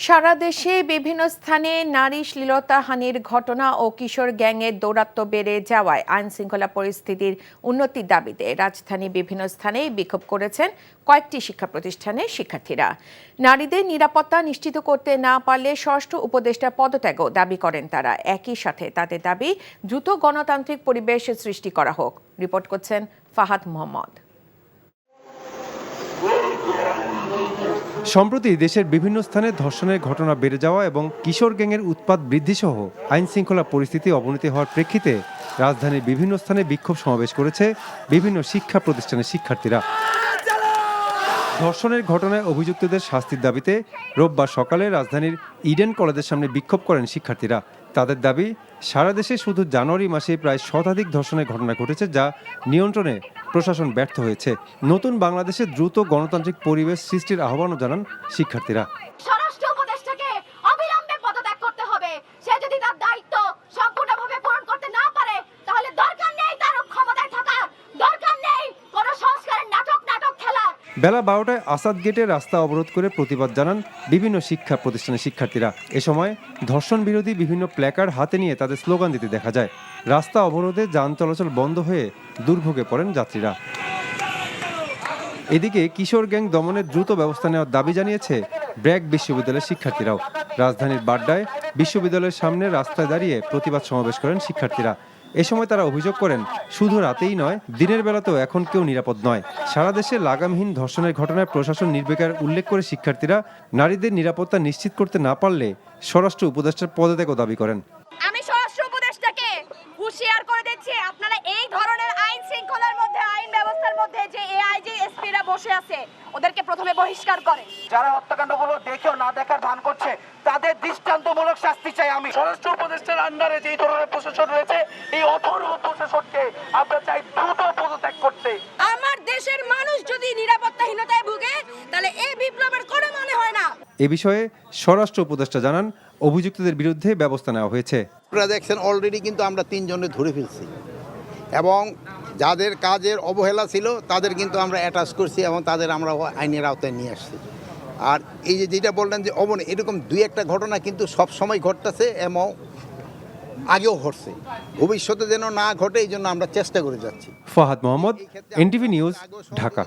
সারা দেশে বিভিন্ন স্থানে নারী শ্লীলতাহানির ঘটনা ও কিশোর গ্যাংয়ের দৌরাত্ম্য বেড়ে যাওয়ায় আইন শৃঙ্খলা পরিস্থিতির উন্নতির দাবিতে রাজধানী বিভিন্ন স্থানে বিক্ষোভ করেছেন কয়েকটি শিক্ষা প্রতিষ্ঠানের শিক্ষার্থীরা। নারীদের নিরাপত্তা নিশ্চিত করতে না পারলে ষষ্ঠ উপদেষ্টা পদত্যাগও দাবি করেন তারা। একই সাথে তাদের দাবি দ্রুত গণতান্ত্রিক পরিবেশ সৃষ্টি করা হোক। রিপোর্ট করছেন ফাহাদ মোহাম্মদ। সম্প্রতি দেশের বিভিন্ন স্থানে ধর্ষণের ঘটনা বেড়ে যাওয়া এবং কিশোর গ্যাংয়ের উৎপাত বৃদ্ধি সহ আইন শৃঙ্খলা পরিস্থিতি অবনতি হওয়ার প্রেক্ষিতে রাজধানীর বিভিন্ন স্থানে বিক্ষোভ সমাবেশ করেছে বিভিন্ন শিক্ষা প্রতিষ্ঠানের শিক্ষার্থীরা। ধর্ষণের ঘটনায় অভিযুক্তদের শাস্তির দাবিতে রোববার সকালে রাজধানীর ইডেন কলেজের সামনে বিক্ষোভ করেন শিক্ষার্থীরা। তাদের দাবি, সারা দেশে শুধু জানুয়ারি মাসে প্রায় শতাধিক ধর্ষণের ঘটনা ঘটেছে, যা নিয়ন্ত্রণে প্রশাসন ব্যর্থ হয়েছে। নতুন বাংলাদেশে দ্রুত গণতান্ত্রিক পরিবেশ সৃষ্টির আহ্বানও জানান শিক্ষার্থীরা। স্বরাষ্ট্র উপদেষ্টাকে অবিলম্বে পদত্যাগ করতে হবে। সে যদি তার দায়িত্ব সম্পূর্ণভাবে পূরণ করতে না পারে, তাহলে দরকার নেই তার ক্ষমতায় থাকা, দরকার নেই কোনো সংস্কারের নাটক খেলা। বেলা 12টায় আসাদ গেটে রাস্তা অবরোধ করে প্রতিবাদ জানান বিভিন্ন শিক্ষা প্রতিষ্ঠানের শিক্ষার্থীরা। এ সময় ধর্ষণ বিরোধী বিভিন্ন প্ল্যাকার্ড হাতে নিয়ে তাদের স্লোগান দিতে দেখা যায়। রাস্তা অবরোধে যান চলাচল বন্ধ হয়ে দুর্ভোগে পড়েন যাত্রীরা। এদিকে কিশোর গ্যাং দমনের দ্রুত ব্যবস্থা নেওয়ার দাবি জানিয়েছে ব্র্যাক বিশ্ববিদ্যালয়ের শিক্ষার্থীরাও। রাজধানীর বাড্ডায় বিশ্ববিদ্যালয়ের সামনে রাস্তায় দাঁড়িয়ে প্রতিবাদ সমাবেশ করেন শিক্ষার্থীরা। এ সময় তারা অভিযোগ করেন, শুধু রাতেই নয়, দিনের বেলাতেও এখন কেউ নিরাপদ নয়। সারা দেশে লাগামহীন ধর্ষণের ঘটনায় প্রশাসন নির্বিকার উল্লেখ করে শিক্ষার্থীরা নারীদের নিরাপত্তা নিশ্চিত করতে না পারলে স্বরাষ্ট্র উপদেষ্টার পদত্যাগও দাবি করেন। আমি স্বরাষ্ট্র উপদেষ্টাকে হুঁশিয়ার করে দিচ্ছি, আপনারা এই ধরনের আইন শৃঙ্খলার মধ্যে, আইন ব্যবস্থার মধ্যে যে এআইজি এসপিরা বসে আছে, ওদেরকে প্রথমে বহিষ্কার করেন। যারা হত্যাকাণ্ডগুলো দেখেও না দেখার ভান করছে, তাদের দৃষ্টান্তমূলক শাস্তি চাই। আমি স্বরাষ্ট্র উপদেষ্টার আন্ডারে যে ধরনের প্রশাসন রয়েছে, এই অথর্ব প্রশাসনকে আমরা চাই দ্রুত পদত্যাগ করতে। আমার দেশের মানুষ যদি নিরাপত্তাহীনতায় ভুগে, তাহলে এই বিপ্লবের কোনো মানে হয় না। এ বিষয়ে স্বরাষ্ট্র উপদেষ্টা জানান, অভিযুক্তদের বিরুদ্ধে ব্যবস্থা নেওয়া হয়েছে। আপনারা দেখছেন অলরেডি কিন্তু আমরা 3 জনের ধরে ফেলছি এবং যাদের কাজের অবহেলা ছিল তাদের কিন্তু আমরা অ্যাটাচ করছি এবং তাদের আমরা আইনের আওতায় নিয়ে আসছি। আর এই যে যেটা বললেন যে এরকম 2-1টা ঘটনা কিন্তু সব সময় ঘটতেছে এবং আগেও ঘটছে, ভবিষ্যতে যেন না ঘটে এই জন্য আমরা চেষ্টা করে যাচ্ছি। Fahad Mohammad, NTV news, Dhaka.